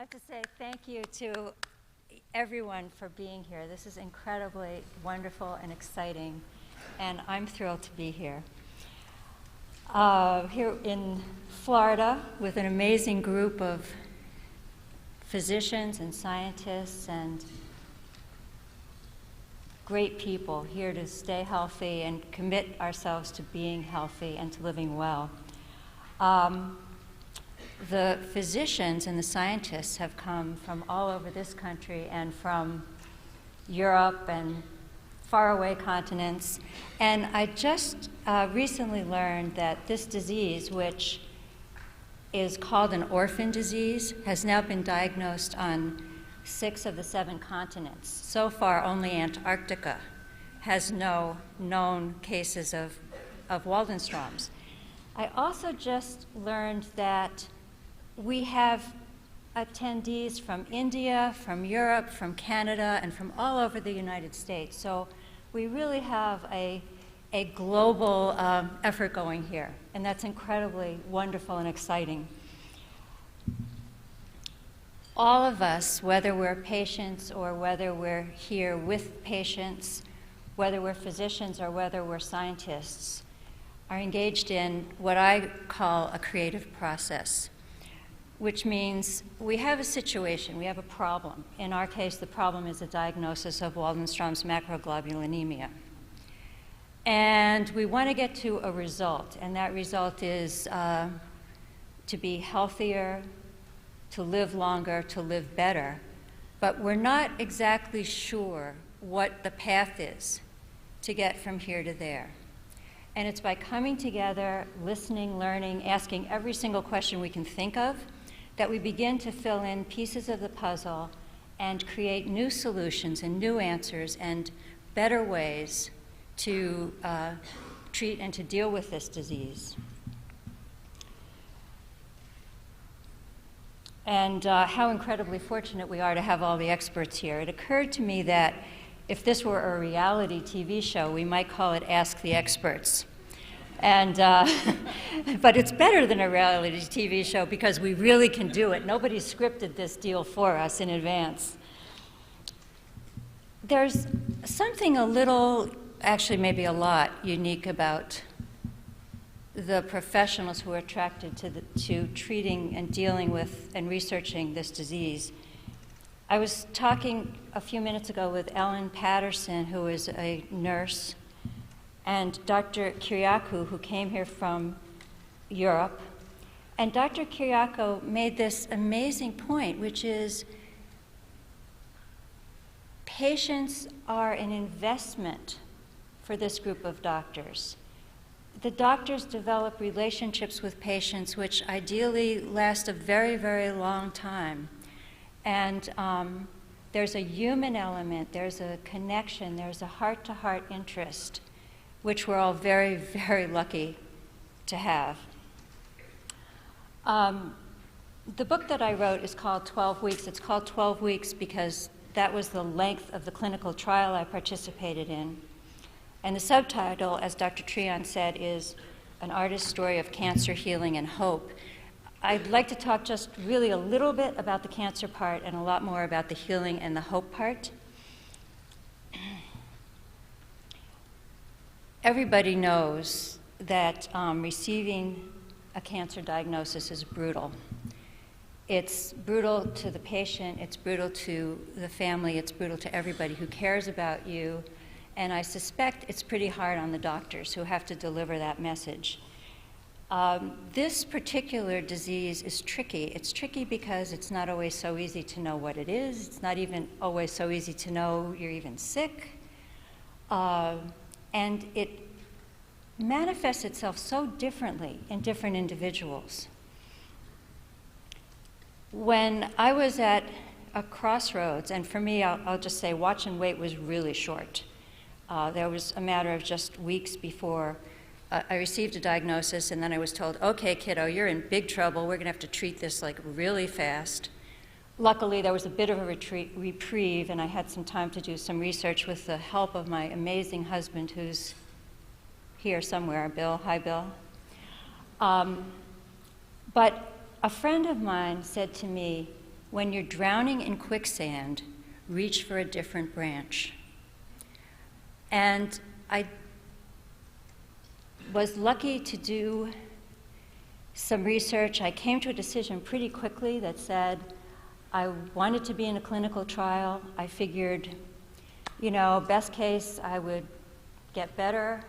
have to say thank you to everyone for being here. This is incredibly wonderful and exciting, and I'm thrilled to be here. Here in Florida with an amazing group of physicians and scientists and great people here to stay healthy and commit ourselves to being healthy and to living well. The physicians and the scientists have come from all over this country and from Europe and faraway continents. And I just recently learned that this disease, which is called an orphan disease, has now been diagnosed on 6 of the 7 continents. So far, only Antarctica has no known cases of Waldenstrom's. I also just learned that we have attendees from India, from Europe, from Canada, and from all over the United States. So we really have a global effort going here, and that's incredibly wonderful and exciting. All of us, whether we're patients or whether we're here with patients, whether we're physicians or whether we're scientists, are engaged in what I call a creative process, which means we have a situation, we have a problem. In our case, the problem is a diagnosis of Waldenstrom's macroglobulinemia. And we want to get to a result, and that result is to be healthier, to live longer, to live better. But we're not exactly sure what the path is to get from here to there. And it's by coming together, listening, learning, asking every single question we can think of, that we begin to fill in pieces of the puzzle and create new solutions and new answers and better ways to treat and to deal with this disease. And how incredibly fortunate we are to have all the experts here. It occurred to me that if this were a reality TV show, we might call it Ask the Experts. And, but it's better than a reality TV show because we really can do it. Nobody scripted this deal for us in advance. There's something a little, actually maybe a lot, unique about the professionals who are attracted to treating and dealing with and researching this disease. I was talking a few minutes ago with Ellen Patterson, who is a nurse, and Dr. Kyriakou, who came here from Europe. And Dr. Kyriakou made this amazing point, which is patients are an investment for this group of doctors. The doctors develop relationships with patients which ideally last a very, very long time. And there's a human element, there's a connection, there's a heart-to-heart interest, which we're all very, very lucky to have. The book that I wrote is called 12 Weeks. It's called 12 Weeks because that was the length of the clinical trial I participated in. And the subtitle, as Dr. Treon said, is An Artist's Story of Cancer, Healing, and Hope. I'd like to talk just really a little bit about the cancer part and a lot more about the healing and the hope part. Everybody knows that receiving a cancer diagnosis is brutal. It's brutal to the patient, it's brutal to the family, it's brutal to everybody who cares about you, and I suspect it's pretty hard on the doctors who have to deliver that message. This particular disease is tricky. It's tricky because it's not always so easy to know what it is. It's not even always so easy to know you're even sick. And it manifests itself so differently in different individuals. When I was at a crossroads, and for me, I'll just say watch and wait was really short. There was a matter of just weeks before I received a diagnosis, and then I was told, okay, kiddo, you're in big trouble. We're going to have to treat this like really fast. Luckily, there was a bit of a reprieve, and I had some time to do some research with the help of my amazing husband, who's here somewhere, Bill. Hi, Bill. But a friend of mine said to me, when you're drowning in quicksand, reach for a different branch. And I was lucky to do some research. I came to a decision pretty quickly that said I wanted to be in a clinical trial. I figured, best case, I would get better,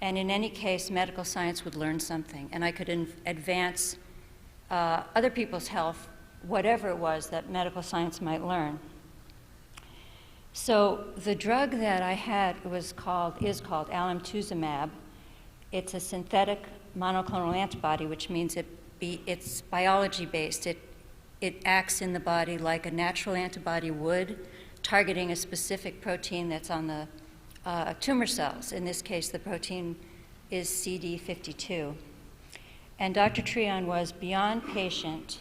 and in any case, medical science would learn something, and I could advance other people's health, whatever it was that medical science might learn. So the drug that I had is called alemtuzumab. It's a synthetic monoclonal antibody, which means it's biology-based. It acts in the body like a natural antibody would, targeting a specific protein that's on the tumor cells. In this case, the protein is CD52. And Dr. Treon was beyond patient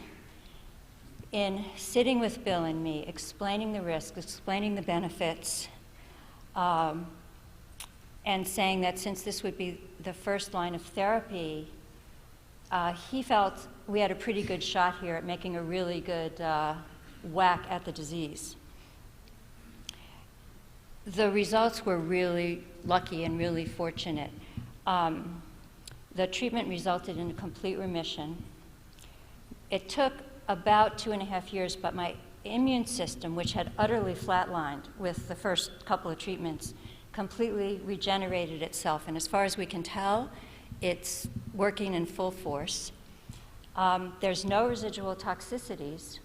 in sitting with Bill and me, explaining the risks, explaining the benefits, and saying that since this would be the first line of therapy, he felt we had a pretty good shot here at making a really good whack at the disease. The results were really lucky and really fortunate. The treatment resulted in a complete remission. It took about 2.5 years, but my immune system, which had utterly flatlined with the first couple of treatments, completely regenerated itself. And as far as we can tell, it's working in full force. There's no residual toxicities.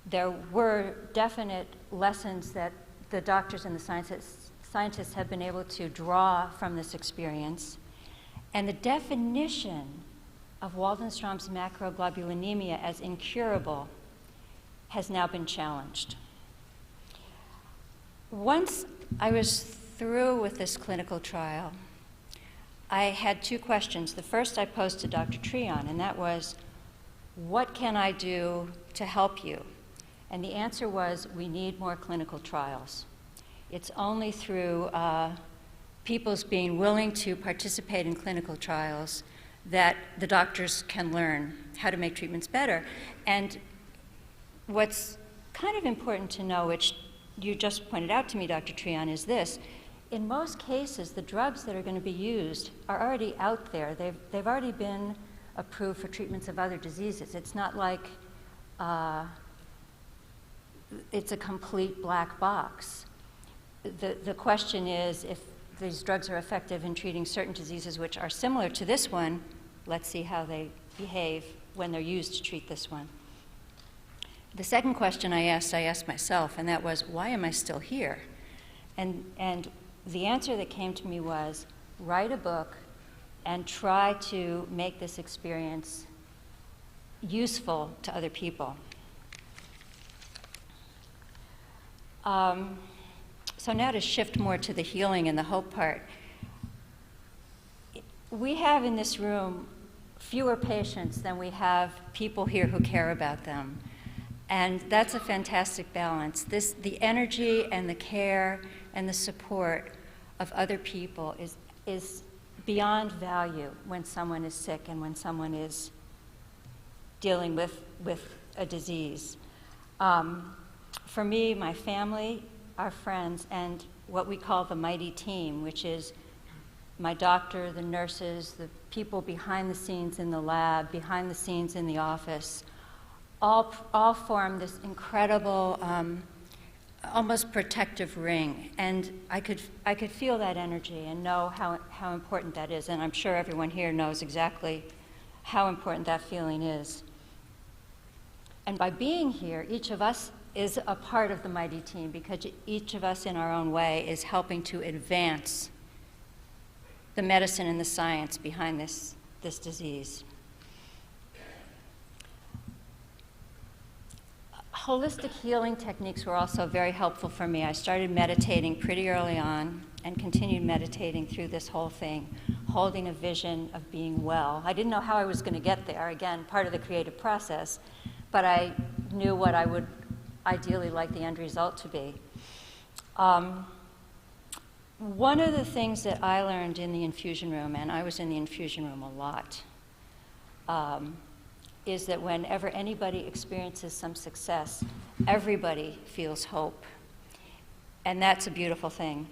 There were definite lessons that the doctors and the scientists have been able to draw from this experience. And the definition of Waldenstrom's macroglobulinemia as incurable has now been challenged. Once I was through with this clinical trial, I had two questions. The first I posed to Dr. Treon, and that was, what can I do to help you? And the answer was, we need more clinical trials. It's only through people's being willing to participate in clinical trials that the doctors can learn how to make treatments better. And what's kind of important to know, which you just pointed out to me, Dr. Treon, is this. In most cases, the drugs that are going to be used are already out there. They've already been approved for treatments of other diseases. It's not like it's a complete black box. The question is, if these drugs are effective in treating certain diseases which are similar to this one, let's see how they behave when they're used to treat this one. The second question I asked myself, and that was, why am I still here? And the answer that came to me was, write a book and try to make this experience useful to other people. So now to shift more to the healing and the hope part. We have in this room fewer patients than we have people here who care about them. And that's a fantastic balance. The energy and the care and the support of other people is beyond value when someone is sick and when someone is dealing with a disease. For me, my family, our friends, and what we call the mighty team, which is my doctor, the nurses, the people behind the scenes in the lab, behind the scenes in the office, all form this incredible, almost protective ring. And I could feel that energy and know how important that is. And I'm sure everyone here knows exactly how important that feeling is. And by being here, each of us is a part of the mighty team, because each of us in our own way is helping to advance the medicine and the science behind this disease. Holistic healing techniques were also very helpful for me. I started meditating pretty early on and continued meditating through this whole thing, holding a vision of being well. I didn't know how I was going to get there, again, part of the creative process, but I knew what I would ideally like the end result to be. One of the things that I learned in the infusion room, and I was in the infusion room a lot, is that whenever anybody experiences some success, everybody feels hope. And that's a beautiful thing.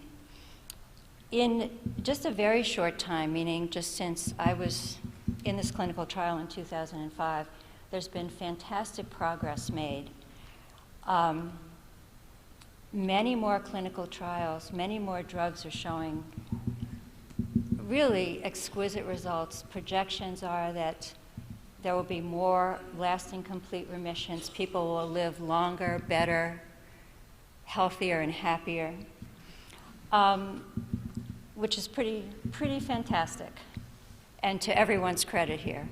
In just a very short time, meaning just since I was in this clinical trial in 2005, there's been fantastic progress made. Many more clinical trials, many more drugs are showing really exquisite results. Projections are that there will be more lasting complete remissions. People will live longer, better, healthier, and happier, which is pretty fantastic, and to everyone's credit here.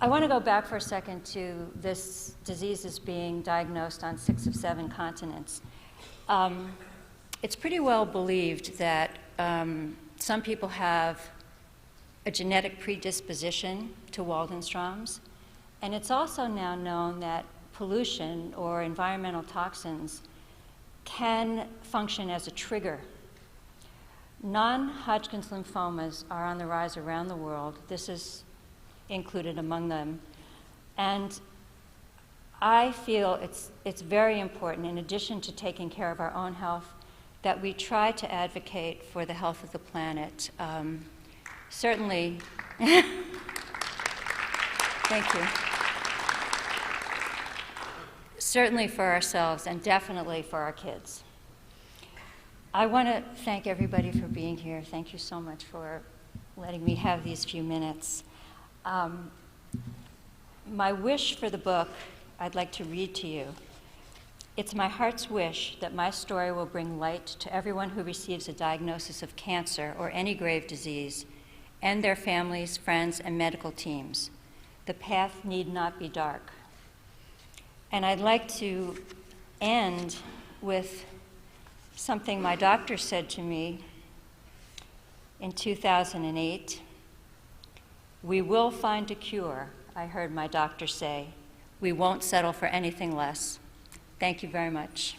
I want to go back for a second to this disease is being diagnosed on 6 of 7 continents. It's pretty well believed that some people have a genetic predisposition to Waldenstrom's, and it's also now known that pollution or environmental toxins can function as a trigger. Non-Hodgkin's lymphomas are on the rise around the world. This is included among them. And I feel it's very important, in addition to taking care of our own health, that we try to advocate for the health of the planet. Certainly, thank you. Certainly for ourselves and definitely for our kids. I want to thank everybody for being here. Thank you so much for letting me have these few minutes. My wish for the book, I'd like to read to you. It's my heart's wish that my story will bring light to everyone who receives a diagnosis of cancer or any grave disease, and their families, friends, and medical teams. The path need not be dark. And I'd like to end with something my doctor said to me in 2008. "We will find a cure," I heard my doctor say. "We won't settle for anything less." Thank you very much.